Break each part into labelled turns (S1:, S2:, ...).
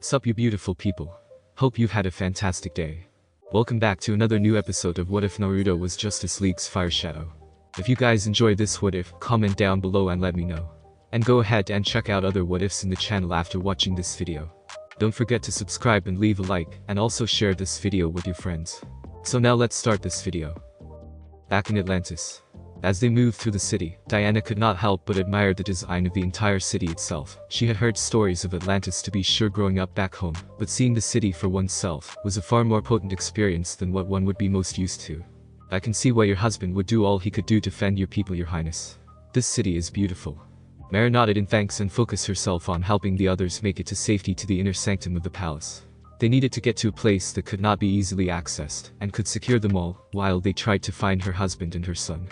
S1: Sup you beautiful people. Hope you've had a fantastic day. Welcome back to another new episode of What If Naruto Was Justice League's Fire Shadow. If you guys enjoy this what if, comment down below and let me know. And go ahead and check out other what ifs in the channel after watching this video. Don't forget to subscribe and leave a like, and also share this video with your friends. So now let's start this video. Back in Atlantis. As they moved through the city, Diana could not help but admire the design of the entire city itself. She had heard stories of Atlantis to be sure growing up back home, but seeing the city for oneself was a far more potent experience than what one would be most used to. I can see why your husband would do all he could do to defend your people, your highness. This city is beautiful. Mera nodded in thanks and focused herself on helping the others make it to safety to the inner sanctum of the palace. They needed to get to a place that could not be easily accessed, and could secure them all, while they tried to find her husband and her son.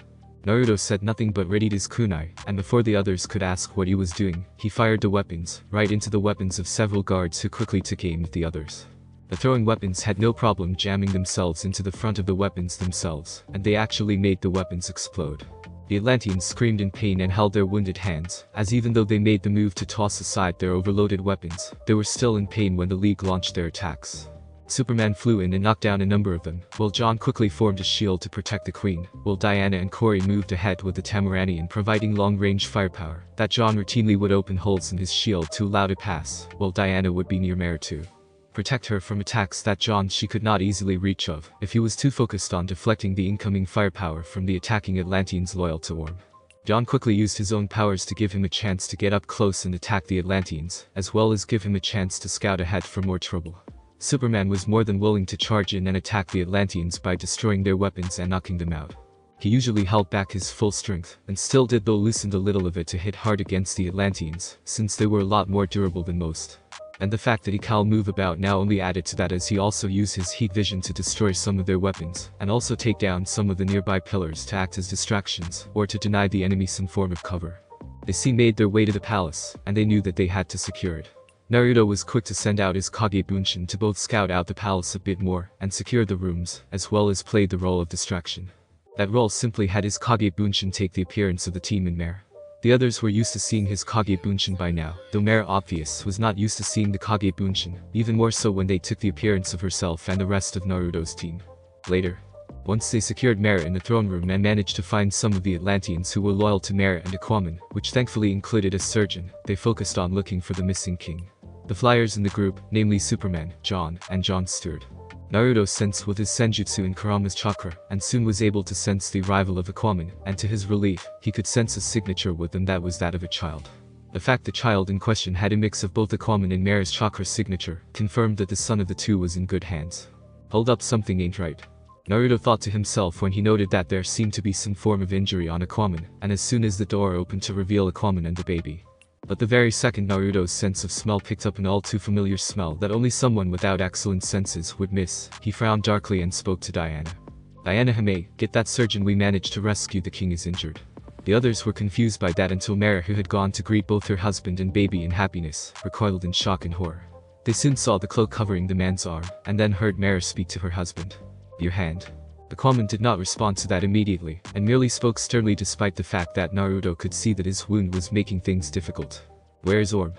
S1: Naruto said nothing but readied his kunai, and before the others could ask what he was doing, he fired the weapons, right into the weapons of several guards who quickly took aim at the others. The throwing weapons had no problem jamming themselves into the front of the weapons themselves, and they actually made the weapons explode. The Atlanteans screamed in pain and held their wounded hands, as even though they made the move to toss aside their overloaded weapons, they were still in pain when the League launched their attacks. Superman flew in and knocked down a number of them, while John quickly formed a shield to protect the Queen, while Diana and Corey moved ahead with the Tamaranian providing long-range firepower, that John routinely would open holes in his shield to allow to pass, while Diana would be near Mera to protect her from attacks that she could not easily reach of, if he was too focused on deflecting the incoming firepower from the attacking Atlanteans loyal to Orm. John quickly used his own powers to give him a chance to get up close and attack the Atlanteans, as well as give him a chance to scout ahead for more trouble. Superman was more than willing to charge in and attack the Atlanteans by destroying their weapons and knocking them out. He usually held back his full strength, and still did though loosened a little of it to hit hard against the Atlanteans, since they were a lot more durable than most. And the fact that he can move about now only added to that, as he also used his heat vision to destroy some of their weapons, and also take down some of the nearby pillars to act as distractions, or to deny the enemy some form of cover. They made their way to the palace, and they knew that they had to secure it. Naruto was quick to send out his Kage Bunshin to both scout out the palace a bit more, and secure the rooms, as well as play the role of distraction. That role simply had his Kage Bunshin take the appearance of the team in Mera. The others were used to seeing his Kage Bunshin by now, though Mera obvious was not used to seeing the Kage Bunshin, even more so when they took the appearance of herself and the rest of Naruto's team. Later, once they secured Mera in the throne room and managed to find some of the Atlanteans who were loyal to Mera and Aquaman, which thankfully included a surgeon, they focused on looking for the missing king. The flyers in the group, namely Superman, John, and John Stewart. Naruto sensed with his Senjutsu and Kurama's chakra, and soon was able to sense the arrival of Aquaman, and to his relief, he could sense a signature with them that was that of a child. The fact the child in question had a mix of both Aquaman and Mera's chakra signature, confirmed that the son of the two was in good hands. Hold up, something ain't right. Naruto thought to himself when he noted that there seemed to be some form of injury on Aquaman, and as soon as the door opened to reveal Aquaman and the baby. But the very second Naruto's sense of smell picked up an all too familiar smell that only someone without excellent senses would miss, he frowned darkly and spoke to Diana. Diana-hime, get that surgeon, we managed to rescue the king is injured. The others were confused by that until Mera, who had gone to greet both her husband and baby in happiness, recoiled in shock and horror. They soon saw the cloak covering the man's arm, and then heard Mera speak to her husband. Your hand. Aquaman did not respond to that immediately, and merely spoke sternly despite the fact that Naruto could see that his wound was making things difficult. Where's Orm?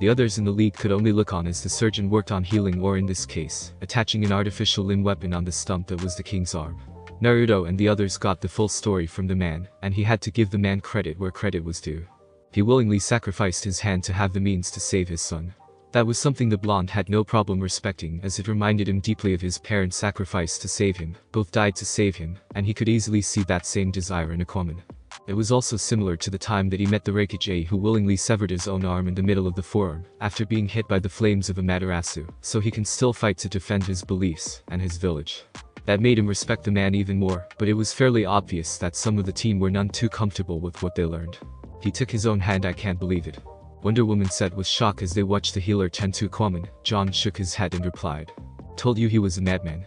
S1: The others in the League could only look on as the surgeon worked on healing, or in this case, attaching an artificial limb weapon on the stump that was the king's arm. Naruto and the others got the full story from the man, and he had to give the man credit where credit was due. He willingly sacrificed his hand to have the means to save his son. That was something the blonde had no problem respecting, as it reminded him deeply of his parents' sacrifice to save him. Both died to save him, and he could easily see that same desire in Aquaman. It was also similar to the time that he met the Raikage who willingly severed his own arm in the middle of the forearm, after being hit by the flames of Amaterasu, so he can still fight to defend his beliefs, and his village. That made him respect the man even more, but it was fairly obvious that some of the team were none too comfortable with what they learned. He took his own hand, I can't believe it. Wonder Woman said with shock as they watched the healer tend to Aquaman. John shook his head and replied. Told you he was a madman.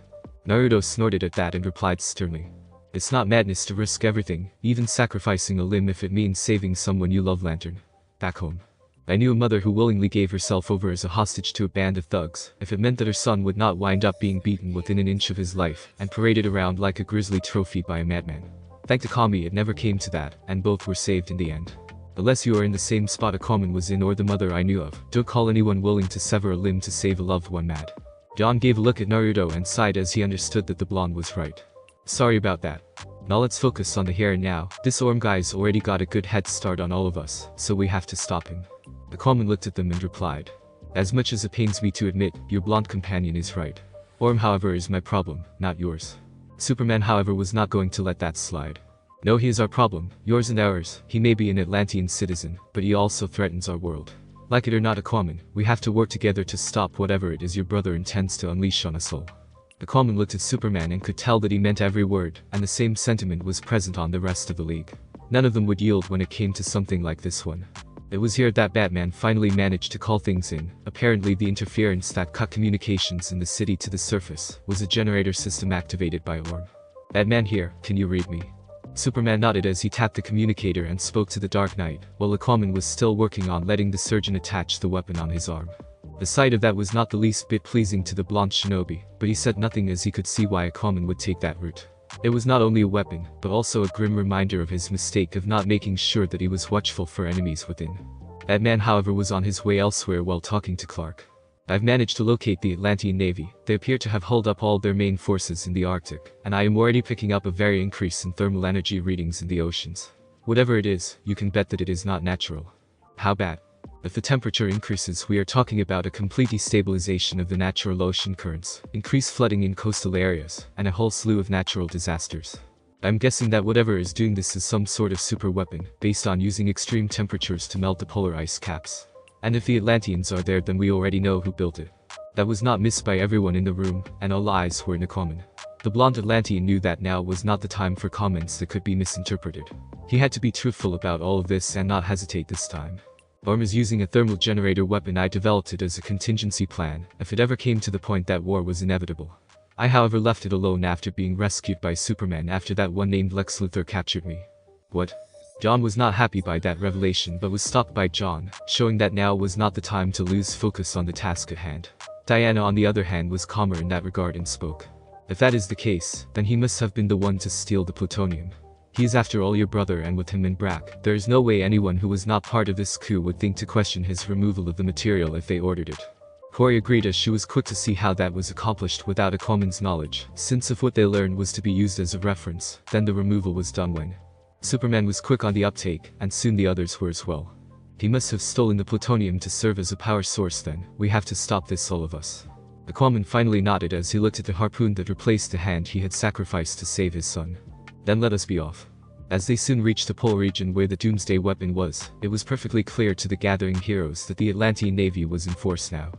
S1: Naruto snorted at that and replied sternly. It's not madness to risk everything, even sacrificing a limb if it means saving someone you love. Lantern. Back home. I knew a mother who willingly gave herself over as a hostage to a band of thugs, if it meant that her son would not wind up being beaten within an inch of his life, and paraded around like a grisly trophy by a madman. Thank to Kami it never came to that, and both were saved in the end. Unless you are in the same spot Aquaman was in or the mother I knew of, don't call anyone willing to sever a limb to save a loved one mad. John gave a look at Naruto and sighed as he understood that the blonde was right. Sorry about that. Now let's focus on the here and now. This Orm guy's already got a good head start on all of us, so we have to stop him. Aquaman looked at them and replied. As much as it pains me to admit, your blonde companion is right. Orm, however, is my problem, not yours. Superman, however, was not going to let that slide. No, he is our problem, yours and ours. He may be an Atlantean citizen, but he also threatens our world. Like it or not, Aquaman, we have to work together to stop whatever it is your brother intends to unleash on us all. Aquaman looked at Superman and could tell that he meant every word, and the same sentiment was present on the rest of the league. None of them would yield when it came to something like this one. It was here that Batman finally managed to call things in. Apparently the interference that cut communications in the city to the surface was a generator system activated by Orm. Batman here, can you read me? Superman nodded as he tapped the communicator and spoke to the Dark Knight, while Aquaman was still working on letting the surgeon attach the weapon on his arm. The sight of that was not the least bit pleasing to the blonde shinobi, but he said nothing as he could see why Aquaman would take that route. It was not only a weapon, but also a grim reminder of his mistake of not making sure that he was watchful for enemies within. Batman, however, was on his way elsewhere while talking to Clark. I've managed to locate the Atlantean Navy. They appear to have holed up all their main forces in the Arctic, and I am already picking up a very increase in thermal energy readings in the oceans. Whatever it is, you can bet that it is not natural. How bad? If the temperature increases, we are talking about a complete destabilization of the natural ocean currents, increased flooding in coastal areas, and a whole slew of natural disasters. I'm guessing that whatever is doing this is some sort of super weapon, based on using extreme temperatures to melt the polar ice caps. And if the Atlanteans are there, then we already know who built it. That was not missed by everyone in the room, and all eyes were in Aquaman. The blonde Atlantean knew that now was not the time for comments that could be misinterpreted. He had to be truthful about all of this and not hesitate this time. Orm is using a thermal generator weapon. I developed it as a contingency plan, if it ever came to the point that war was inevitable. I, however, left it alone after being rescued by Superman after that one named Lex Luthor captured me. What? John was not happy by that revelation but was stopped by John, showing that now was not the time to lose focus on the task at hand. Diana, on the other hand, was calmer in that regard and spoke. If that is the case, then he must have been the one to steal the plutonium. He is after all your brother, and with him in Brack, there is no way anyone who was not part of this coup would think to question his removal of the material if they ordered it. Corey agreed as she was quick to see how that was accomplished without Aquaman's knowledge, since if what they learned was to be used as a reference, then the removal was done when. Superman was quick on the uptake, and soon the others were as well. He must have stolen the plutonium to serve as a power source then. We have to stop this, all of us. Aquaman finally nodded as he looked at the harpoon that replaced the hand he had sacrificed to save his son. Then let us be off. As they soon reached the pole region where the Doomsday weapon was, it was perfectly clear to the gathering heroes that the Atlantean Navy was in force now.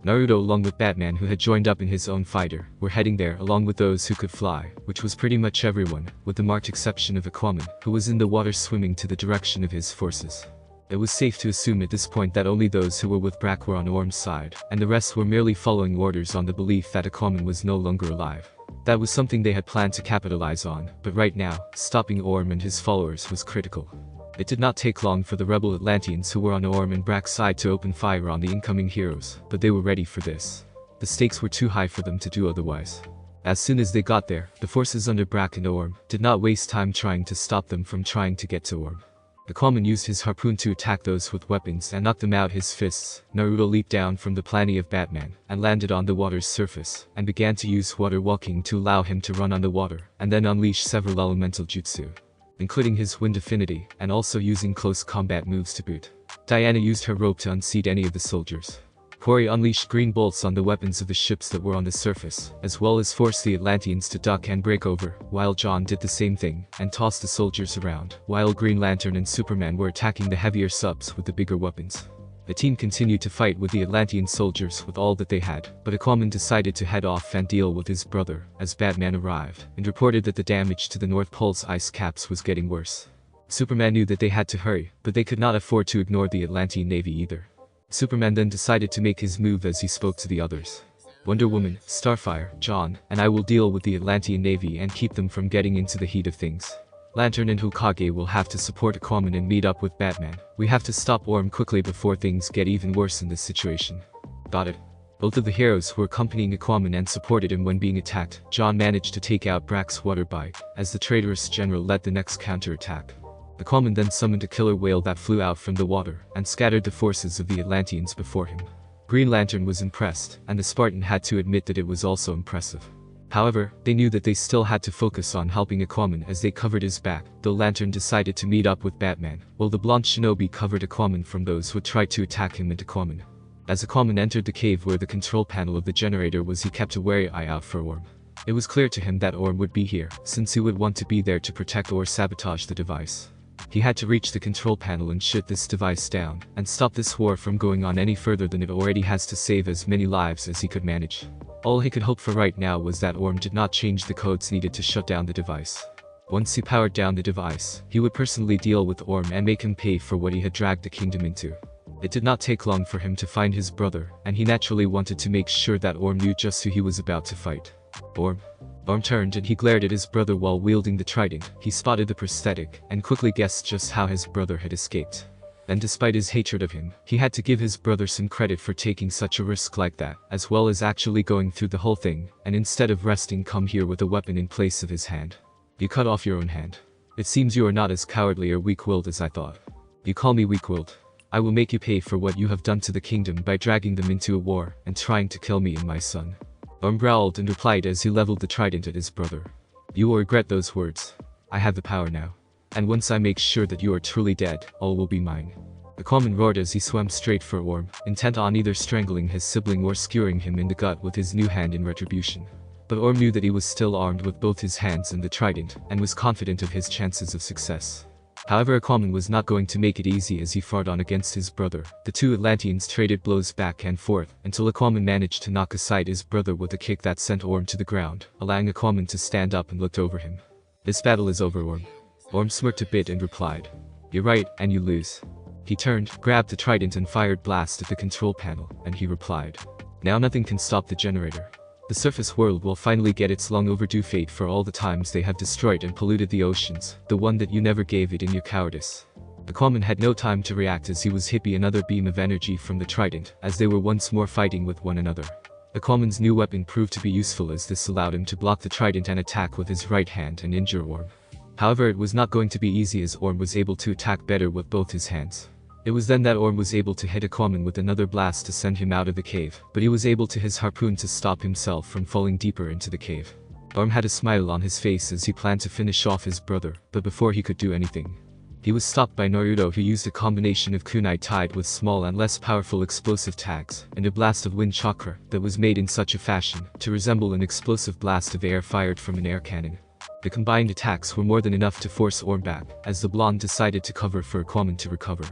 S1: Naruto, along with Batman, who had joined up in his own fighter, were heading there along with those who could fly, which was pretty much everyone, with the marked exception of Aquaman, who was in the water swimming to the direction of his forces. It was safe to assume at this point that only those who were with Brack were on Orm's side, and the rest were merely following orders on the belief that Aquaman was no longer alive. That was something they had planned to capitalize on, but right now, stopping Orm and his followers was critical. It did not take long for the rebel Atlanteans who were on Orm and Brack's side to open fire on the incoming heroes, but they were ready for this. The stakes were too high for them to do otherwise. As soon as they got there, the forces under Brack and Orm did not waste time trying to stop them from trying to get to Orm. Aquaman used his harpoon to attack those with weapons and knocked them out his fists. Naruto leaped down from the planning of Batman and landed on the water's surface and began to use water walking to allow him to run on the water and then unleash several elemental jutsu, including his wind affinity and also using close combat moves to boot. Diana used her rope to unseat any of the soldiers. Corey unleashed green bolts on the weapons of the ships that were on the surface, as well as forced the Atlanteans to duck and break over, while John did the same thing, and tossed the soldiers around, while Green Lantern and Superman were attacking the heavier subs with the bigger weapons. The team continued to fight with the Atlantean soldiers with all that they had, but Aquaman decided to head off and deal with his brother, as Batman arrived, and reported that the damage to the North Pole's ice caps was getting worse. Superman knew that they had to hurry, but they could not afford to ignore the Atlantean Navy either. Superman then decided to make his move as he spoke to the others. Wonder Woman, Starfire, John, and I will deal with the Atlantean Navy and keep them from getting into the heat of things. Lantern and Hokage will have to support Aquaman and meet up with Batman. We have to stop Orm quickly before things get even worse in this situation. Got it. Both of the heroes who were accompanying Aquaman and supported him when being attacked. John managed to take out Brack's water bike, as the traitorous general led the next counterattack. Aquaman then summoned a killer whale that flew out from the water and scattered the forces of the Atlanteans before him. Green Lantern was impressed, and the Spartan had to admit that it was also impressive. However, they knew that they still had to focus on helping Aquaman as they covered his back, though Lantern decided to meet up with Batman, while the blonde shinobi covered Aquaman from those who tried to attack him and Aquaman. As Aquaman entered the cave where the control panel of the generator was, he kept a wary eye out for Orm. It was clear to him that Orm would be here, since he would want to be there to protect or sabotage the device. He had to reach the control panel and shut this device down, and stop this war from going on any further than it already has to save as many lives as he could manage. All he could hope for right now was that Orm did not change the codes needed to shut down the device. Once he powered down the device, he would personally deal with Orm and make him pay for what he had dragged the kingdom into. It did not take long for him to find his brother, and he naturally wanted to make sure that Orm knew just who he was about to fight. Orm turned and he glared at his brother while wielding the trident. He spotted the prosthetic, and quickly guessed just how his brother had escaped. And despite his hatred of him, he had to give his brother some credit for taking such a risk like that, as well as actually going through the whole thing, and instead of resting come here with a weapon in place of his hand. You cut off your own hand. It seems you are not as cowardly or weak-willed as I thought. You call me weak-willed? I will make you pay for what you have done to the kingdom by dragging them into a war and trying to kill me and my son. Orm growled and replied as he leveled the trident at his brother. You will regret those words. I have the power now. And once I make sure that you are truly dead, all will be mine. Aquaman roared as he swam straight for Orm, intent on either strangling his sibling or skewering him in the gut with his new hand in retribution. But Orm knew that he was still armed with both his hands and the trident, and was confident of his chances of success. However, Aquaman was not going to make it easy as he fought on against his brother. The two Atlanteans traded blows back and forth, until Aquaman managed to knock aside his brother with a kick that sent Orm to the ground, allowing Aquaman to stand up and looked over him. This battle is over, Orm. Orm smirked a bit and replied. You're right, and you lose. He turned, grabbed the trident and fired blast at the control panel, and he replied. Now nothing can stop the generator. The surface world will finally get its long overdue fate for all the times they have destroyed and polluted the oceans, the one that you never gave it in your cowardice. Aquaman had no time to react as he was hit by another beam of energy from the trident, as they were once more fighting with one another. Aquaman's new weapon proved to be useful as this allowed him to block the trident and attack with his right hand and injure Orm. However, it was not going to be easy as Orm was able to attack better with both his hands. It was then that Orm was able to hit Aquaman with another blast to send him out of the cave, but he was able to his harpoon to stop himself from falling deeper into the cave. Orm had a smile on his face as he planned to finish off his brother, but before he could do anything, he was stopped by Naruto, who used a combination of kunai tied with small and less powerful explosive tags, and a blast of wind chakra that was made in such a fashion to resemble an explosive blast of air fired from an air cannon. The combined attacks were more than enough to force Orm back, as the blonde decided to cover for Aquaman to recover.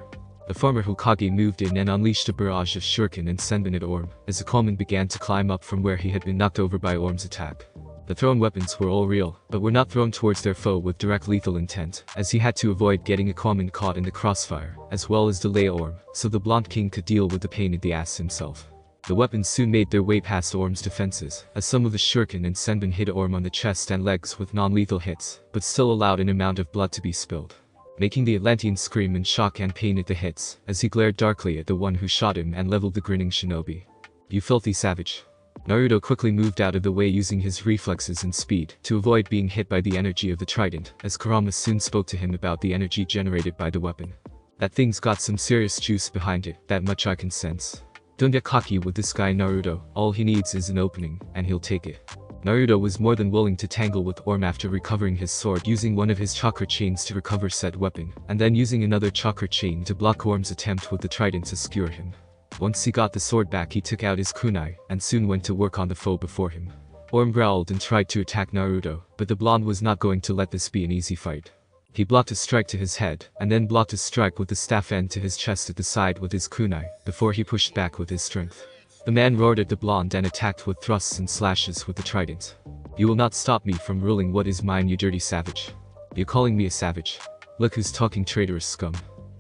S1: The former Hokage moved in and unleashed a barrage of shuriken and senbon at Orm, as Aquaman began to climb up from where he had been knocked over by Orm's attack. The thrown weapons were all real, but were not thrown towards their foe with direct lethal intent, as he had to avoid getting Aquaman caught in the crossfire, as well as delay Orm, so the Blonde King could deal with the pain in the ass himself. The weapons soon made their way past Orm's defenses, as some of the shuriken and senbon hit Orm on the chest and legs with non-lethal hits, but still allowed an amount of blood to be spilled, making the Atlantean scream in shock and pain at the hits, as he glared darkly at the one who shot him and leveled the grinning shinobi. You filthy savage. Naruto quickly moved out of the way using his reflexes and speed to avoid being hit by the energy of the trident, as Kurama soon spoke to him about the energy generated by the weapon. That thing's got some serious juice behind it, that much I can sense. Don't get cocky with this guy, Naruto. All he needs is an opening, and he'll take it. Naruto was more than willing to tangle with Orm after recovering his sword, using one of his chakra chains to recover said weapon, and then using another chakra chain to block Orm's attempt with the trident to skewer him. Once he got the sword back, he took out his kunai, and soon went to work on the foe before him. Orm growled and tried to attack Naruto, but the blonde was not going to let this be an easy fight. He blocked a strike to his head, and then blocked a strike with the staff end to his chest at the side with his kunai, before he pushed back with his strength. The man roared at the blonde and attacked with thrusts and slashes with the trident. You will not stop me from ruling what is mine, you dirty savage. You calling me a savage? Look who's talking, traitorous scum.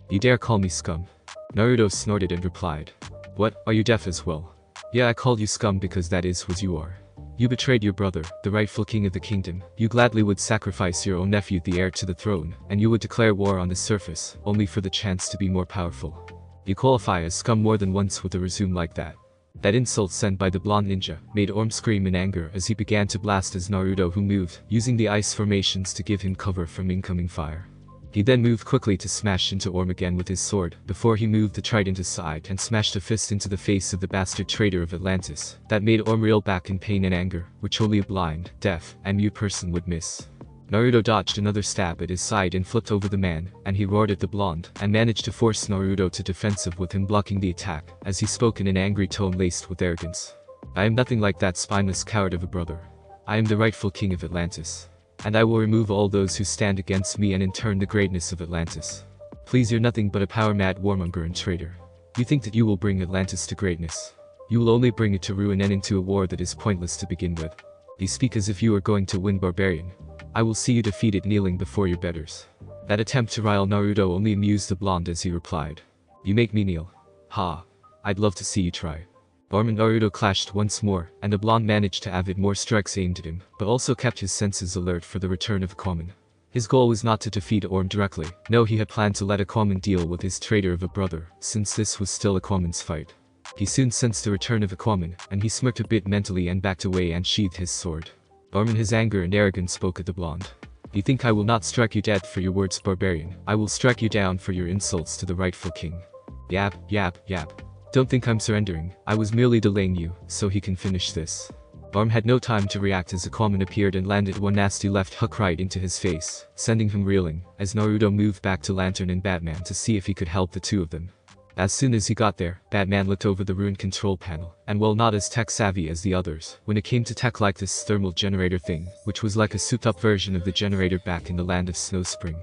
S1: You dare call me scum? Naruto snorted and replied. What, are you deaf as well? Yeah, I called you scum because that is what you are. You betrayed your brother, the rightful king of the kingdom. You gladly would sacrifice your own nephew, the heir to the throne, and you would declare war on the surface, only for the chance to be more powerful. You qualify as scum more than once with a resume like that. That insult sent by the blonde ninja made Orm scream in anger as he began to blast as Naruto, who moved, using the ice formations to give him cover from incoming fire. He then moved quickly to smash into Orm again with his sword, before he moved the trident aside and smashed a fist into the face of the bastard traitor of Atlantis. That made Orm reel back in pain and anger, which only a blind, deaf, and mute person would miss. Naruto dodged another stab at his side and flipped over the man, and he roared at the blonde, and managed to force Naruto to defensive with him blocking the attack, as he spoke in an angry tone laced with arrogance. I am nothing like that spineless coward of a brother. I am the rightful king of Atlantis. And I will remove all those who stand against me and in turn the greatness of Atlantis. Please, you're nothing but a power-mad warmonger and traitor. You think that you will bring Atlantis to greatness. You will only bring it to ruin and into a war that is pointless to begin with. You speak as if you are going to win, barbarian. I will see you defeated kneeling before your betters. That attempt to rile Naruto only amused the blonde as he replied. You make me kneel. Ha. I'd love to see you try. Orm and Naruto clashed once more, and the blonde managed to avid more strikes aimed at him, but also kept his senses alert for the return of Aquaman. His goal was not to defeat Orm directly, no, he had planned to let Aquaman deal with his traitor of a brother, since this was still Aquaman's fight. He soon sensed the return of Aquaman, and he smirked a bit mentally and backed away and sheathed his sword. Orm in his anger and arrogance spoke at the blonde. You think I will not strike you dead for your words, barbarian? I will strike you down for your insults to the rightful king. Yap, yap, yap. Don't think I'm surrendering, I was merely delaying you, so he can finish this. Orm had no time to react as Aquaman appeared and landed one nasty left hook right into his face, sending him reeling, as Naruto moved back to Lantern and Batman to see if he could help the two of them. As soon as he got there, Batman looked over the ruined control panel, and while not as tech-savvy as the others, when it came to tech like this thermal generator thing, which was like a souped-up version of the generator back in the land of Snow Spring.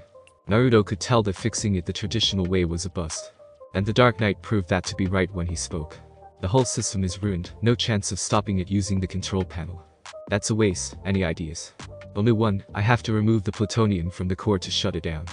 S1: Naruto could tell that fixing it the traditional way was a bust. And the Dark Knight proved that to be right when he spoke. The whole system is ruined, no chance of stopping it using the control panel. That's a waste. Any ideas? Only one, I have to remove the plutonium from the core to shut it down.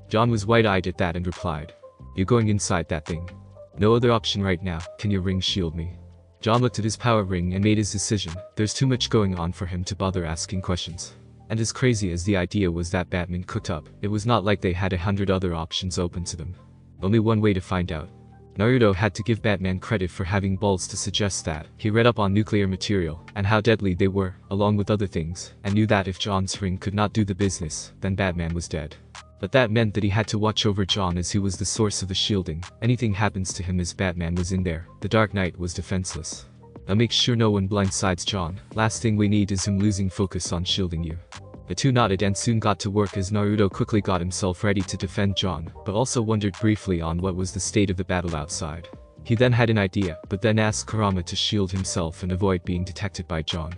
S1: John was wide-eyed at that and replied. You're going inside that thing. No other option right now, can your ring shield me? John looked at his power ring and made his decision, there's too much going on for him to bother asking questions. And as crazy as the idea was that Batman cooked up, it was not like they had 100 other options open to them. Only one way to find out. Naruto had to give Batman credit for having balls to suggest that. He read up on nuclear material, and how deadly they were, along with other things, and knew that if John's ring could not do the business, then Batman was dead. But that meant that he had to watch over John as he was the source of the shielding. Anything happens to him as Batman was in there, the Dark Knight was defenseless. Now make sure no one blindsides John, last thing we need is him losing focus on shielding you. The two nodded and soon got to work as Naruto quickly got himself ready to defend John, but also wondered briefly on what was the state of the battle outside. He then had an idea, but then asked Kurama to shield himself and avoid being detected by John.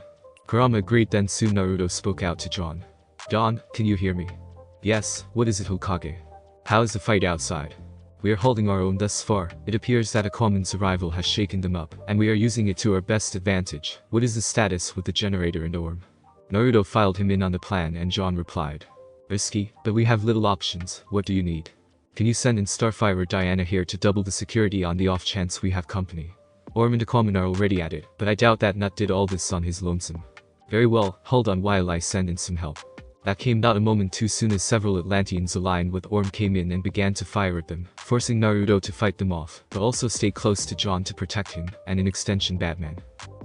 S1: Kurama agreed, then soon Naruto spoke out to John. John, can you hear me? Yes, what is it, Hokage? How is the fight outside? We are holding our own thus far. It appears that Aquaman's arrival has shaken them up, and we are using it to our best advantage. What is the status with the generator and Orm? Naruto filed him in on the plan and John replied. Risky, but we have little options, what do you need? Can you send in Starfire or Diana here to double the security on the off chance we have company? Orm and Aquaman are already at it, but I doubt that Nut did all this on his lonesome. Very well, hold on while I send in some help. That came not a moment too soon as several Atlanteans aligned with Orm came in and began to fire at them, forcing Naruto to fight them off, but also stay close to John to protect him, and in extension Batman.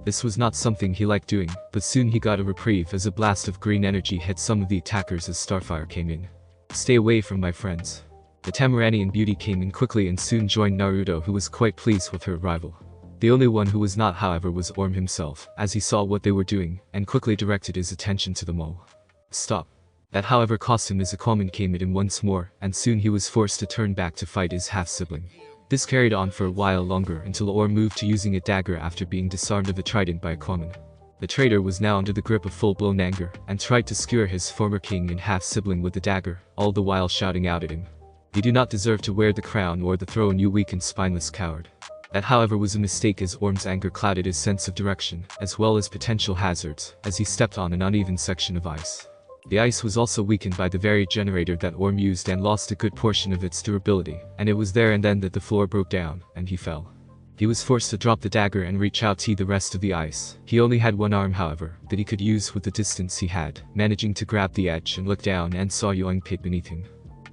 S1: This was not something he liked doing, but soon he got a reprieve as a blast of green energy hit some of the attackers as Starfire came in. Stay away from my friends. The Tamaranian beauty came in quickly and soon joined Naruto, who was quite pleased with her arrival. The only one who was not, however, was Orm himself, as he saw what they were doing, and quickly directed his attention to them all. Stop. That however cost him as Aquaman came at him once more, and soon he was forced to turn back to fight his half-sibling. This carried on for a while longer until Orm moved to using a dagger after being disarmed of a trident by Aquaman. The traitor was now under the grip of full-blown anger, and tried to skewer his former king and half-sibling with the dagger, all the while shouting out at him. You do not deserve to wear the crown or the throne, you weak and spineless coward. That however was a mistake as Orm's anger clouded his sense of direction, as well as potential hazards, as he stepped on an uneven section of ice. The ice was also weakened by the very generator that Orm used and lost a good portion of its durability, and it was there and then that the floor broke down, and he fell. He was forced to drop the dagger and reach out to the rest of the ice. He only had one arm however, that he could use with the distance he had, managing to grab the edge and look down and saw Yoing pit beneath him.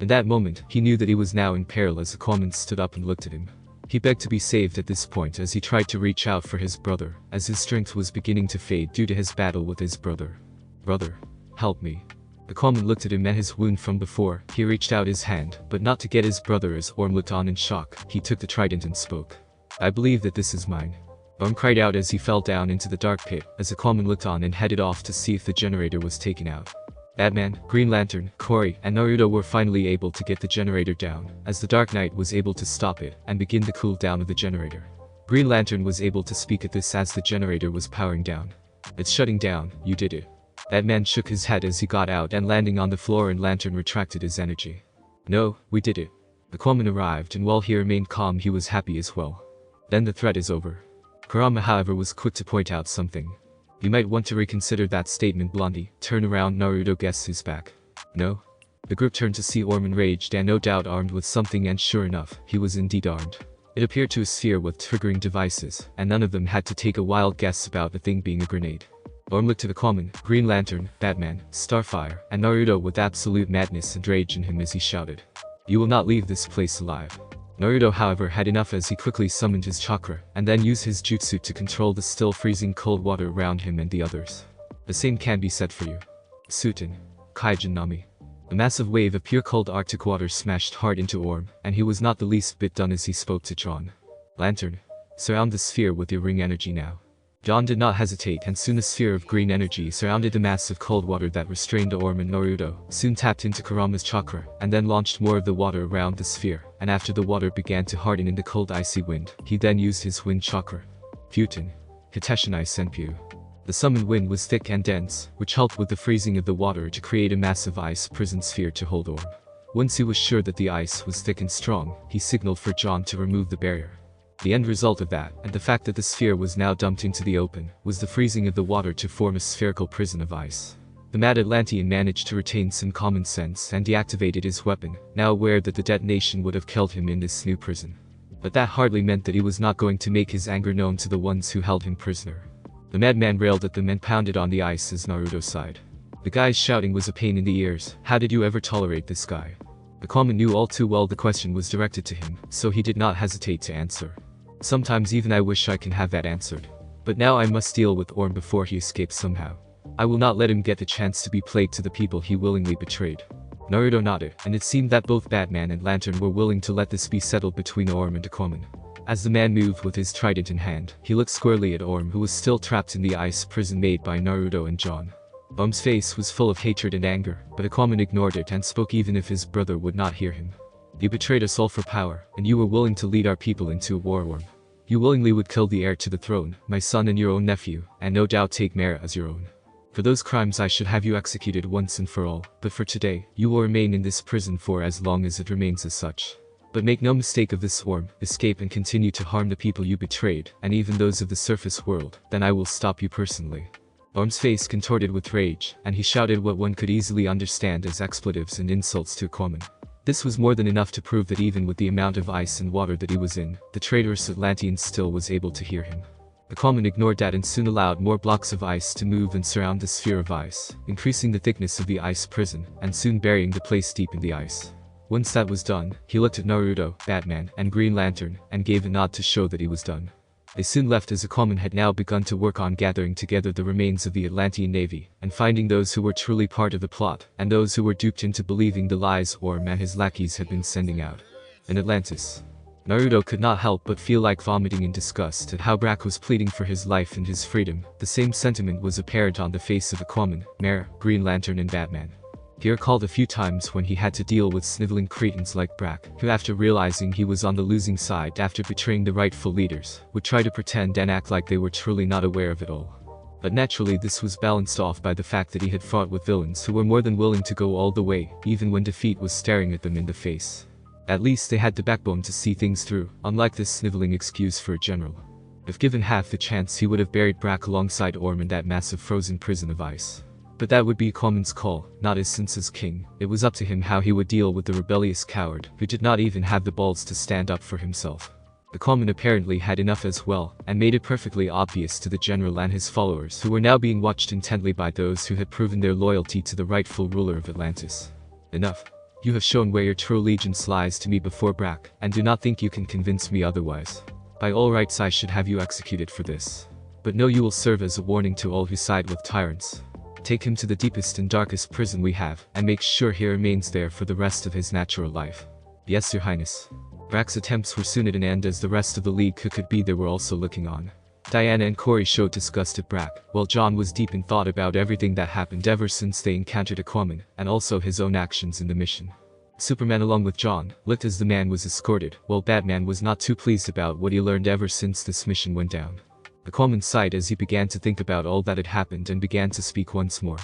S1: In that moment, he knew that he was now in peril as Aquaman stood up and looked at him. He begged to be saved at this point as he tried to reach out for his brother, as his strength was beginning to fade due to his battle with his brother. Brother. Help me. The Common looked at him and his wound from before. He reached out his hand, but not to get his brother as Orm looked on in shock. He took the trident and spoke. I believe that this is mine. Orm cried out as he fell down into the dark pit, as the Common looked on and headed off to see if the generator was taken out. Batman, Green Lantern, Corey, and Naruto were finally able to get the generator down, as the Dark Knight was able to stop it and begin the cool down of the generator. Green Lantern was able to speak at this as the generator was powering down. It's shutting down, you did it. Batman shook his head as he got out and landing on the floor, and Lantern retracted his energy. No, we did it. The Common arrived, and while he remained calm he was happy as well. Then the threat is over. Kurama however was quick to point out something. You might want to reconsider that statement, Blondie. Turn around, Naruto guessed his back. No? The group turned to see Orm enraged and no doubt armed with something, and sure enough, he was indeed armed. It appeared to a sphere with triggering devices, and none of them had to take a wild guess about the thing being a grenade. Orm looked to the Common, Green Lantern, Batman, Starfire, and Naruto with absolute madness and rage in him as he shouted. You will not leave this place alive. Naruto however had enough as he quickly summoned his chakra, and then used his jutsu to control the still freezing cold water around him and the others. The same can be said for you. Sutin, Kaijin Nami. A massive wave of pure cold arctic water smashed hard into Orm, and he was not the least bit done as he spoke to John. Lantern, surround the sphere with your ring energy now. John did not hesitate, and soon a sphere of green energy surrounded the massive cold water that restrained Orm, and Naruto soon tapped into Kurama's chakra, and then launched more of the water around the sphere, and after the water began to harden in the cold icy wind, he then used his wind chakra. Futon, Hiteshinai Senpyu. The summoned wind was thick and dense, which helped with the freezing of the water to create a massive ice prison sphere to hold Orm. Once he was sure that the ice was thick and strong, he signaled for John to remove the barrier. The end result of that, and the fact that the sphere was now dumped into the open, was the freezing of the water to form a spherical prison of ice. The mad Atlantean managed to retain some common sense and deactivated his weapon, now aware that the detonation would have killed him in this new prison. But that hardly meant that he was not going to make his anger known to the ones who held him prisoner. The madman railed at them and pounded on the ice as Naruto sighed. The guy's shouting was a pain in the ears. How did you ever tolerate this guy? The Common knew all too well the question was directed to him, so he did not hesitate to answer. Sometimes even I wish I can have that answered. But now I must deal with Orm before he escapes somehow. I will not let him get the chance to be plagued to the people he willingly betrayed. Naruto nodded, and it seemed that both Batman and Lantern were willing to let this be settled between Orm and the Common. As the man moved with his trident in hand, he looked squarely at Orm, who was still trapped in the ice prison made by Naruto and John. Orm's face was full of hatred and anger, but the Common ignored it and spoke even if his brother would not hear him. You betrayed us all for power, and you were willing to lead our people into a war, Orm. You willingly would kill the heir to the throne, my son and your own nephew, and no doubt take Mera as your own. For those crimes I should have you executed once and for all, but for today, you will remain in this prison for as long as it remains as such. But make no mistake of this, Orm, escape and continue to harm the people you betrayed, and even those of the surface world, then I will stop you personally. Orm's face contorted with rage, and he shouted what one could easily understand as expletives and insults to Common. This was more than enough to prove that even with the amount of ice and water that he was in, the traitorous Atlantean still was able to hear him. The Common ignored that and soon allowed more blocks of ice to move and surround the sphere of ice, increasing the thickness of the ice prison, and soon burying the place deep in the ice. Once that was done, he looked at Naruto, Batman, and Green Lantern, and gave a nod to show that he was done. They soon left as the Common had now begun to work on gathering together the remains of the Atlantean navy, and finding those who were truly part of the plot, and those who were duped into believing the lies Orm and his lackeys had been sending out. In Atlantis, Naruto could not help but feel like vomiting in disgust at how Brack was pleading for his life and his freedom. The same sentiment was apparent on the face of the Common, Mera, Green Lantern and Batman. He recalled a few times when he had to deal with sniveling cretins like Brack, who after realizing he was on the losing side after betraying the rightful leaders, would try to pretend and act like they were truly not aware of it all. But naturally this was balanced off by the fact that he had fought with villains who were more than willing to go all the way, even when defeat was staring at them in the face. At least they had the backbone to see things through, unlike this sniveling excuse for a general. If given half the chance he would have buried Brack alongside Orm in that massive frozen prison of ice. But that would be Common's call, not his, since as king. It was up to him how he would deal with the rebellious coward, who did not even have the balls to stand up for himself. The Common apparently had enough as well, and made it perfectly obvious to the general and his followers, who were now being watched intently by those who had proven their loyalty to the rightful ruler of Atlantis. Enough. You have shown where your true allegiance lies to me before Brack, and do not think you can convince me otherwise. By all rights I should have you executed for this. But know you will serve as a warning to all who side with tyrants. Take him to the deepest and darkest prison we have, and make sure he remains there for the rest of his natural life. Yes, Your Highness. Brack's attempts were soon at an end as the rest of the League who could be there were also looking on. Diana and Corey showed disgust at Brack, while John was deep in thought about everything that happened ever since they encountered Aquaman, and also his own actions in the mission. Superman along with John looked as the man was escorted, while Batman was not too pleased about what he learned ever since this mission went down. Aquaman sighed as he began to think about all that had happened and began to speak once more.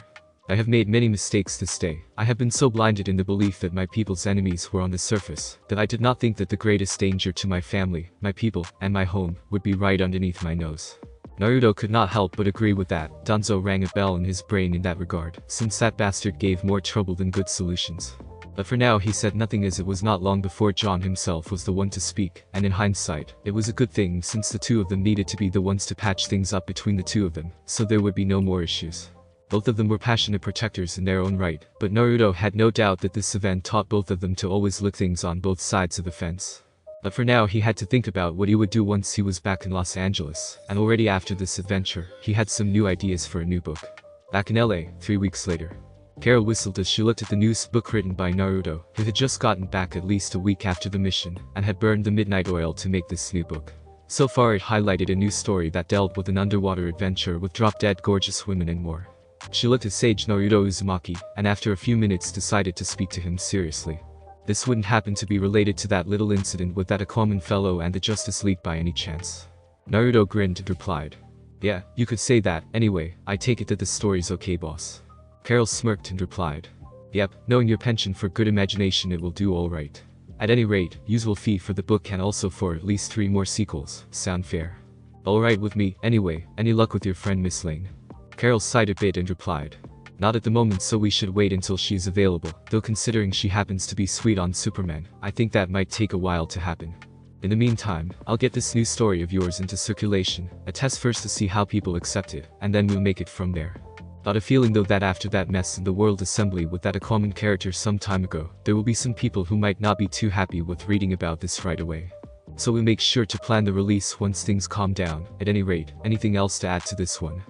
S1: I have made many mistakes this day. I have been so blinded in the belief that my people's enemies were on the surface, that I did not think that the greatest danger to my family, my people, and my home would be right underneath my nose. Naruto could not help but agree with that. Danzo rang a bell in his brain in that regard, since that bastard gave more trouble than good solutions. But for now he said nothing as it was not long before John himself was the one to speak, and in hindsight, it was a good thing since the two of them needed to be the ones to patch things up between the two of them, so there would be no more issues. Both of them were passionate protectors in their own right, but Naruto had no doubt that this event taught both of them to always look things on both sides of the fence. But for now he had to think about what he would do once he was back in Los Angeles, and already after this adventure, he had some new ideas for a new book. Back in LA, 3 weeks later. Carol whistled as she looked at the new book written by Naruto, who had just gotten back at least a week after the mission, and had burned the midnight oil to make this new book. So far it highlighted a new story that dealt with an underwater adventure with drop-dead gorgeous women and more. She looked at Sage Naruto Uzumaki, and after a few minutes decided to speak to him seriously. This wouldn't happen to be related to that little incident with that Aquaman fellow and the Justice League by any chance. Naruto grinned and replied, "Yeah, you could say that. Anyway, I take it that the story's okay, boss." Carol smirked and replied, "Yep, knowing your penchant for good imagination it will do alright. At any rate, usual fee for the book and also for at least 3 more sequels. Sound fair?" "Alright with me. Anyway, any luck with your friend Miss Lane?" Carol sighed a bit and replied, "Not at the moment, so we should wait until she's available, though considering she happens to be sweet on Superman, I think that might take a while to happen. In the meantime, I'll get this new story of yours into circulation, a test first to see how people accept it, and then we'll make it from there. Got a feeling though that after that mess in the World Assembly with that Aquaman character some time ago, there will be some people who might not be too happy with reading about this right away. So we'll make sure to plan the release once things calm down. At any rate, anything else to add to this one?"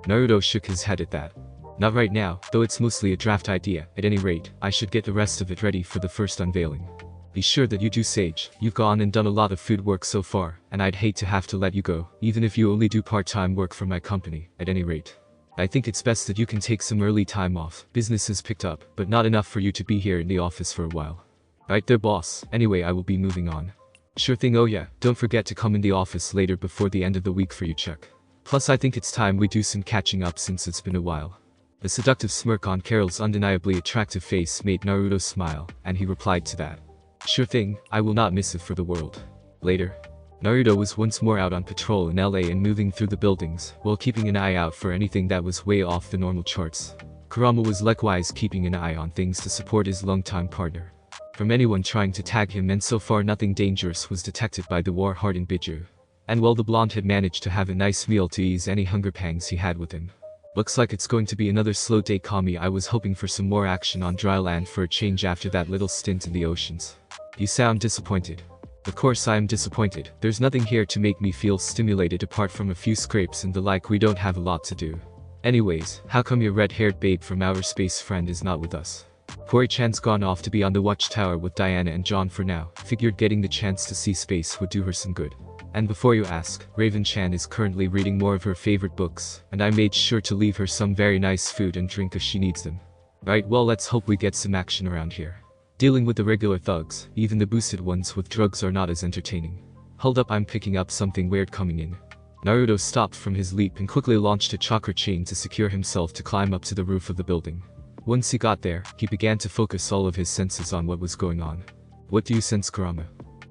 S1: Naruto shook his head at that. "Not right now, though it's mostly a draft idea. At any rate, I should get the rest of it ready for the first unveiling. Be sure that you do, Sage. You've gone and done a lot of food work so far, and I'd hate to have to let you go, even if you only do part-time work for my company. At any rate, I think it's best that you can take some early time off. Business has picked up, but not enough for you to be here in the office for a while." "Right there, boss. Anyway, I will be moving on." "Sure thing. Oh yeah, don't forget to come in the office later before the end of the week for your check. Plus I think it's time we do some catching up since it's been a while." The seductive smirk on Carol's undeniably attractive face made Naruto smile, and he replied to that, "Sure thing, I will not miss it for the world." Later. Naruto was once more out on patrol in LA and moving through the buildings, while keeping an eye out for anything that was way off the normal charts. Kurama was likewise keeping an eye on things to support his longtime partner from anyone trying to tag him, and so far nothing dangerous was detected by the war-hardened Biju. And while the blonde had managed to have a nice meal to ease any hunger pangs he had with him. "Looks like it's going to be another slow day, Kami. I was hoping for some more action on dry land for a change after that little stint in the oceans." "You sound disappointed." "Of course I am disappointed. There's nothing here to make me feel stimulated apart from a few scrapes and the like. We don't have a lot to do. Anyways, how come your red-haired babe from our space friend is not with us?" "Corey-chan's gone off to be on the watchtower with Diana and John for now. Figured getting the chance to see space would do her some good. And before you ask, Raven-chan is currently reading more of her favorite books, and I made sure to leave her some very nice food and drink if she needs them." "Right, well let's hope we get some action around here. Dealing with the regular thugs, even the boosted ones with drugs, are not as entertaining." "Hold up, I'm picking up something weird coming in." Naruto stopped from his leap and quickly launched a chakra chain to secure himself to climb up to the roof of the building. Once he got there, he began to focus all of his senses on what was going on. "What do you sense, Kurama?"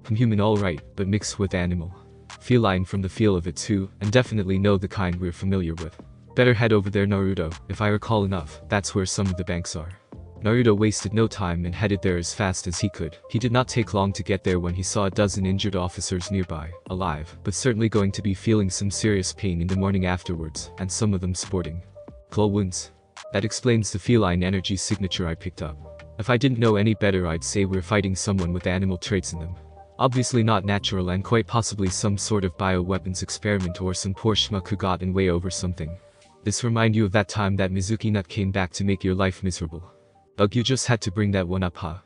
S1: "I'm human alright, but mixed with animal. Feline from the feel of it too, and definitely know the kind we're familiar with." "Better head over there, Naruto. If I recall enough, that's where some of the banks are." Naruto wasted no time and headed there as fast as he could. He did not take long to get there when he saw a dozen injured officers nearby, alive, but certainly going to be feeling some serious pain in the morning afterwards, and some of them sporting claw wounds. That explains the feline energy signature I picked up. If I didn't know any better, I'd say we're fighting someone with animal traits in them. Obviously not natural, and quite possibly some sort of bioweapons experiment or some poor schmuck who got in way over something. This remind you of that time that Mizuki Nut came back to make your life miserable. Ugh, you just had to bring that one up, huh?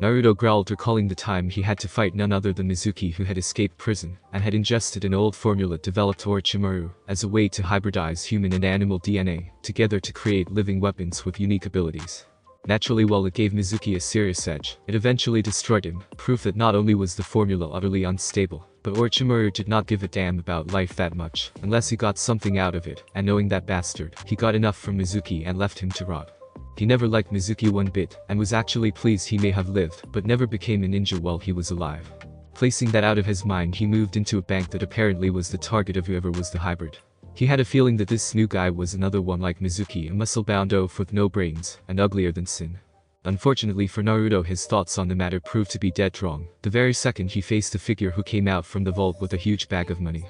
S1: Naruto growled, recalling the time he had to fight none other than Mizuki, who had escaped prison and had ingested an old formula developed Orochimaru as a way to hybridize human and animal DNA together to create living weapons with unique abilities. Naturally, while it gave Mizuki a serious edge, it eventually destroyed him, proof that not only was the formula utterly unstable, but Orochimaru did not give a damn about life that much, unless he got something out of it, and knowing that bastard, he got enough from Mizuki and left him to rot. He never liked Mizuki one bit, and was actually pleased he may have lived, but never became a ninja while he was alive. Placing that out of his mind, he moved into a bank that apparently was the target of whoever was the hybrid. He had a feeling that this new guy was another one like Mizuki, a muscle-bound oaf with no brains, and uglier than sin. Unfortunately for Naruto, his thoughts on the matter proved to be dead wrong, the very second he faced a figure who came out from the vault with a huge bag of money.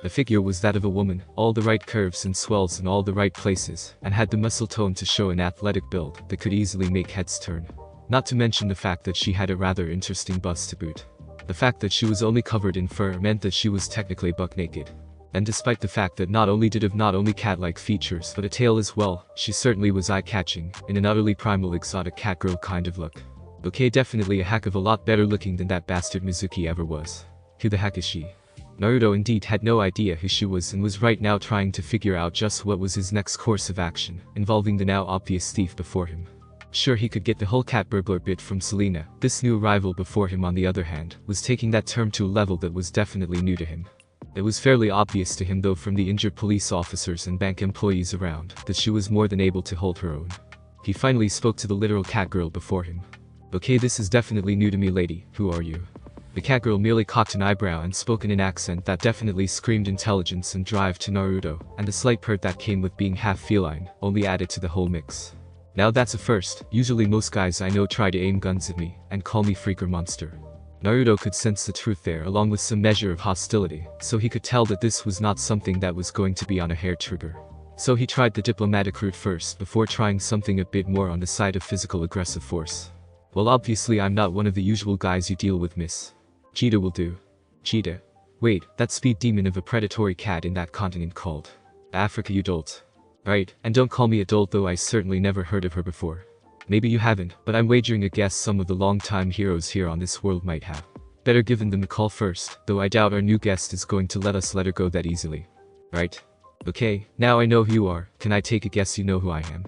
S1: The figure was that of a woman, all the right curves and swells in all the right places, and had the muscle tone to show an athletic build that could easily make heads turn. Not to mention the fact that she had a rather interesting bust to boot. The fact that she was only covered in fur meant that she was technically buck naked. And despite the fact that not only did have not only cat-like features but a tail as well, she certainly was eye-catching, in an utterly primal exotic catgirl kind of look. Okay, definitely a heck of a lot better looking than that bastard Mizuki ever was. Who the heck is she? Naruto indeed had no idea who she was and was right now trying to figure out just what was his next course of action, involving the now obvious thief before him. Sure, he could get the whole cat burglar bit from Selena. This new arrival before him, on the other hand, was taking that term to a level that was definitely new to him. It was fairly obvious to him, though, from the injured police officers and bank employees around, that she was more than able to hold her own. He finally spoke to the literal catgirl before him. Okay, this is definitely new to me, lady. Who are you? The catgirl merely cocked an eyebrow and spoke in an accent that definitely screamed intelligence and drive to Naruto, and the slight pert that came with being half feline only added to the whole mix. Now that's a first. Usually most guys I know try to aim guns at me and call me freak or monster. Naruto could sense the truth there, along with some measure of hostility, so he could tell that this was not something that was going to be on a hair trigger. So he tried the diplomatic route first before trying something a bit more on the side of physical aggressive force. Well, obviously I'm not one of the usual guys you deal with, miss. Cheetah will do. Cheetah? Wait, that speed demon of a predatory cat in that continent called Africa, you dolt. Right, and don't call me a dolt, though I certainly never heard of her before. Maybe you haven't, but I'm wagering a guess some of the long-time heroes here on this world might have. Better give them the call first, though I doubt our new guest is going to let us let her go that easily. Right? Okay, now I know who you are. Can I take a guess you know who I am?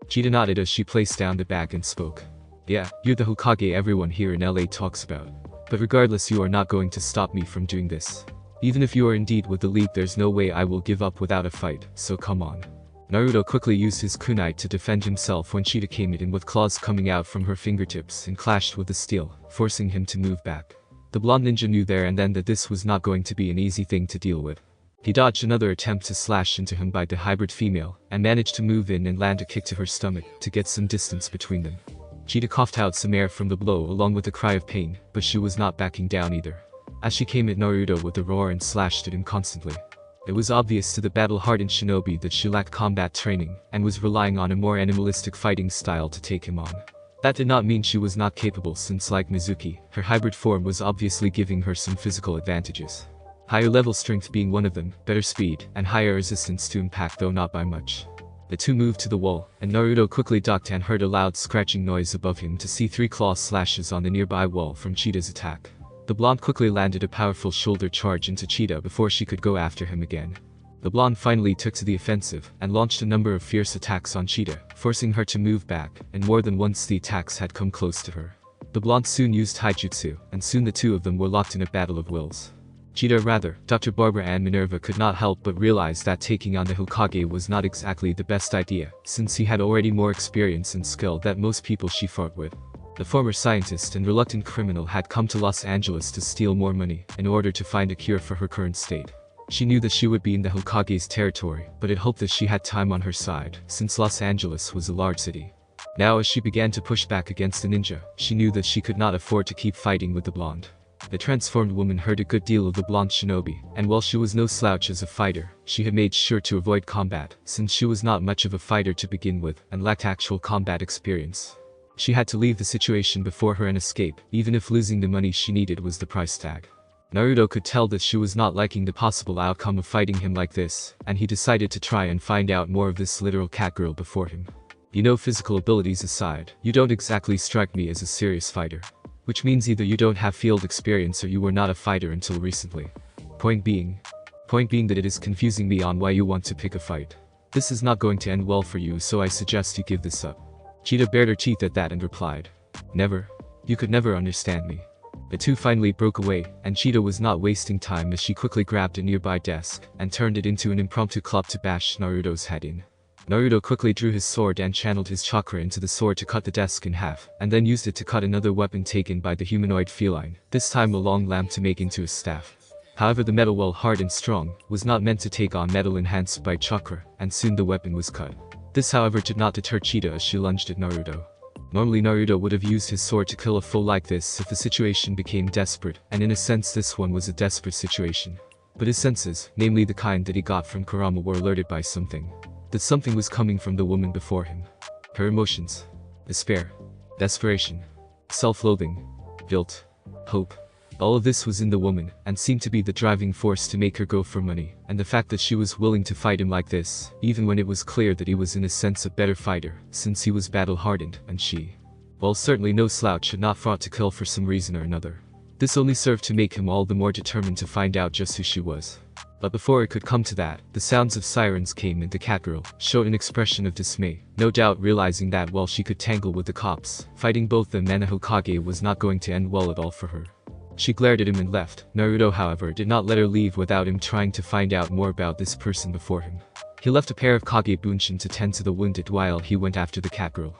S1: Cheetah nodded as she placed down the bag and spoke. Yeah, you're the Hokage everyone here in LA talks about. But regardless, you are not going to stop me from doing this. Even if you are indeed with the League, there's no way I will give up without a fight, so come on. Naruto quickly used his kunai to defend himself when Cheetah came in with claws coming out from her fingertips and clashed with the steel, forcing him to move back. The blonde ninja knew there and then that this was not going to be an easy thing to deal with. He dodged another attempt to slash into him by the hybrid female, and managed to move in and land a kick to her stomach to get some distance between them. Cheetah coughed out some air from the blow along with a cry of pain, but she was not backing down either, as she came at Naruto with a roar and slashed at him constantly. It was obvious to the battle-hardened shinobi that she lacked combat training, and was relying on a more animalistic fighting style to take him on. That did not mean she was not capable, since like Mizuki, her hybrid form was obviously giving her some physical advantages. Higher level strength being one of them, better speed, and higher resistance to impact, though not by much. The two moved to the wall, and Naruto quickly ducked and heard a loud scratching noise above him to see 3 claw slashes on the nearby wall from Cheetah's attack. The blonde quickly landed a powerful shoulder charge into Cheetah before she could go after him again. The blonde finally took to the offensive and launched a number of fierce attacks on Cheetah, forcing her to move back, and more than once the attacks had come close to her. The blonde soon used Taijutsu, and soon the two of them were locked in a battle of wills. Dr. Barbara and Minerva could not help but realize that taking on the Hokage was not exactly the best idea, since he had already more experience and skill than most people she fought with. The former scientist and reluctant criminal had come to Los Angeles to steal more money in order to find a cure for her current state. She knew that she would be in the Hokage's territory, but had hoped that she had time on her side, since Los Angeles was a large city. Now as she began to push back against the ninja, she knew that she could not afford to keep fighting with the blonde. The transformed woman heard a good deal of the blonde shinobi, and while she was no slouch as a fighter, she had made sure to avoid combat, since she was not much of a fighter to begin with and lacked actual combat experience. She had to leave the situation before her and escape, even if losing the money she needed was the price tag. Naruto could tell that she was not liking the possible outcome of fighting him like this, and he decided to try and find out more of this literal cat girl before him. You know, physical abilities aside, you don't exactly strike me as a serious fighter. Which means either you don't have field experience or you were not a fighter until recently. Point being that it is confusing me on why you want to pick a fight. This is not going to end well for you, so I suggest you give this up. Cheetah bared her teeth at that and replied, "Never. You could never understand me." The two finally broke away, and Cheetah was not wasting time as she quickly grabbed a nearby desk and turned it into an impromptu club to bash Naruto's head in. Naruto quickly drew his sword and channeled his chakra into the sword to cut the desk in half, and then used it to cut another weapon taken by the humanoid feline, this time a long lamp to make into a staff. However, the metal, while hard and strong, was not meant to take on metal enhanced by chakra, and soon the weapon was cut. This, however, did not deter Cheetah as she lunged at Naruto. Normally Naruto would have used his sword to kill a foe like this if the situation became desperate, and in a sense this one was a desperate situation. But his senses, namely the kind that he got from Kurama, were alerted by something. That something was coming from the woman before him. Her emotions. Despair. Desperation. Self-loathing. Guilt. Hope. All of this was in the woman, and seemed to be the driving force to make her go for money, and the fact that she was willing to fight him like this, even when it was clear that he was in a sense a better fighter, since he was battle-hardened, and she, well, certainly no slouch, had not fought to kill for some reason or another. This only served to make him all the more determined to find out just who she was. But before it could come to that, the sounds of sirens came, and the catgirl showed an expression of dismay, no doubt realizing that while she could tangle with the cops, fighting both them and the Hokage was not going to end well at all for her. She glared at him and left. Naruto, however, did not let her leave without him trying to find out more about this person before him. He left a pair of Kage Bunshin to tend to the wounded while he went after the catgirl.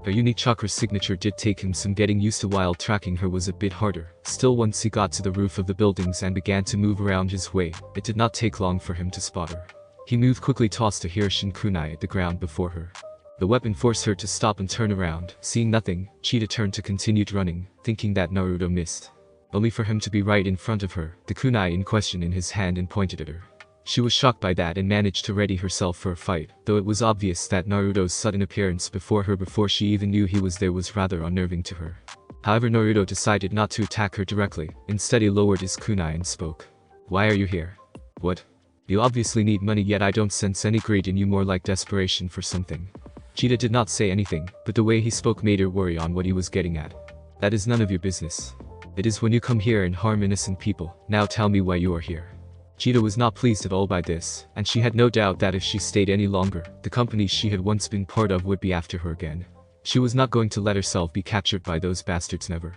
S1: Her unique chakra signature did take him some getting used to, while tracking her was a bit harder. Still, once he got to the roof of the buildings and began to move around his way, it did not take long for him to spot her. He moved quickly, tossed a Hirshin kunai at the ground before her. The weapon forced her to stop and turn around. Seeing nothing, Cheetah turned to continued running, thinking that Naruto missed. Only for him to be right in front of her, the kunai in question in his hand, and pointed at her. She was shocked by that and managed to ready herself for a fight, though it was obvious that Naruto's sudden appearance before her before she even knew he was there was rather unnerving to her. However, Naruto decided not to attack her directly. Instead, he lowered his kunai and spoke. "Why are you here?" "What? You obviously need money, yet I don't sense any greed in you, more like desperation for something." Cheetah did not say anything, but the way he spoke made her worry on what he was getting at. "That is none of your business. It is when you come here and harm innocent people. Now tell me why you are here." Cheetah was not pleased at all by this, and she had no doubt that if she stayed any longer, the company she had once been part of would be after her again. She was not going to let herself be captured by those bastards, never.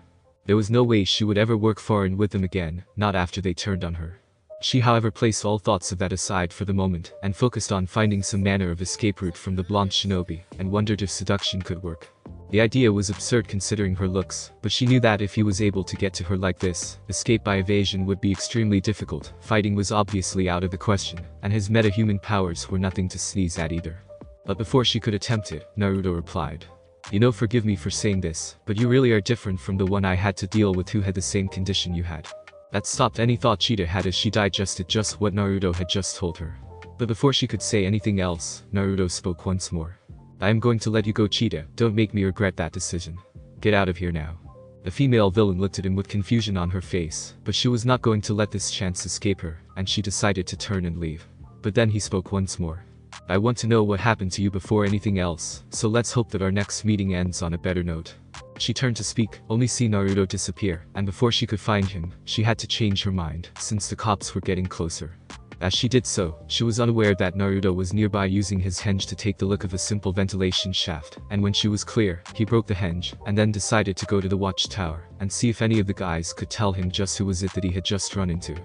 S1: There was no way she would ever work for and with them again, not after they turned on her. She, however, placed all thoughts of that aside for the moment, and focused on finding some manner of escape route from the blonde shinobi, and wondered if seduction could work. The idea was absurd considering her looks, but she knew that if he was able to get to her like this, escape by evasion would be extremely difficult. Fighting was obviously out of the question, and his meta-human powers were nothing to sneeze at either. But before she could attempt it, Naruto replied. "You know, forgive me for saying this, but you really are different from the one I had to deal with who had the same condition you had." That stopped any thought Cheetah had as she digested just what Naruto had just told her. But before she could say anything else, Naruto spoke once more. "I am going to let you go, Cheetah. Don't make me regret that decision. Get out of here now." The female villain looked at him with confusion on her face, but she was not going to let this chance escape her, and she decided to turn and leave. But then he spoke once more. "I want to know what happened to you before anything else, so let's hope that our next meeting ends on a better note." She turned to speak, only see Naruto disappear, and before she could find him, she had to change her mind, since the cops were getting closer. As she did so, she was unaware that Naruto was nearby using his henge to take the look of a simple ventilation shaft, and when she was clear, he broke the henge, and then decided to go to the watchtower, and see if any of the guys could tell him just who was it that he had just run into.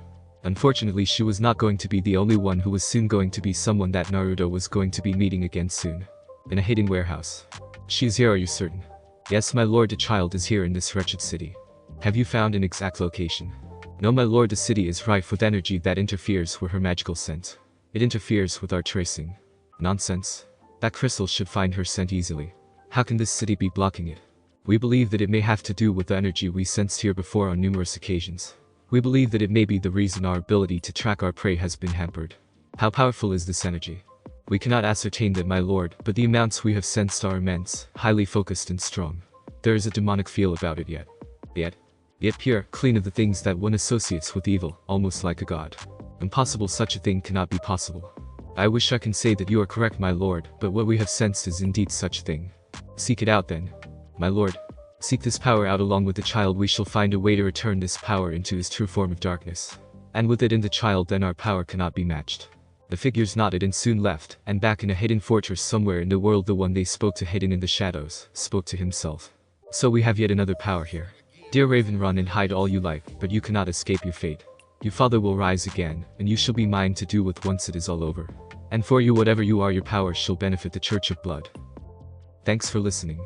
S1: Unfortunately, she was not going to be the only one who was soon going to be someone that Naruto was going to be meeting again soon. In a hidden warehouse. "She is here, are you certain?" "Yes, my lord, the child is here in this wretched city." "Have you found an exact location?" "No, my lord, the city is rife with energy that interferes with her magical scent. It interferes with our tracing." "Nonsense. That crystal should find her scent easily. How can this city be blocking it?" "We believe that it may have to do with the energy we sensed here before on numerous occasions. We believe that it may be the reason our ability to track our prey has been hampered." "How powerful is this energy?" "We cannot ascertain that, my lord, but the amounts we have sensed are immense, highly focused and strong. There is a demonic feel about it yet. yet pure, clean of the things that one associates with evil, almost like a god. Impossible, such a thing cannot be possible. I wish I can say that you are correct, my lord, but what we have sensed is indeed such a thing. Seek it out then, my lord. Seek this power out along with the child. We shall find a way to return this power into his true form of darkness. And with it in the child, then our power cannot be matched. The figures nodded and soon left, and back in a hidden fortress somewhere in the world, the one they spoke to hidden in the shadows, spoke to himself. So we have yet another power here. Dear Raven, run and hide all you like, but you cannot escape your fate. Your father will rise again, and you shall be mine to do with once it is all over. And for you, whatever you are, your power shall benefit the Church of Blood. Thanks for listening.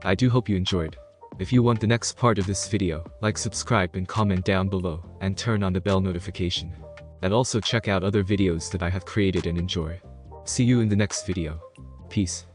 S1: I do hope you enjoyed. If you want the next part of this video, like, subscribe and comment down below, and turn on the bell notification. And also check out other videos that I have created and enjoy. See you in the next video. Peace.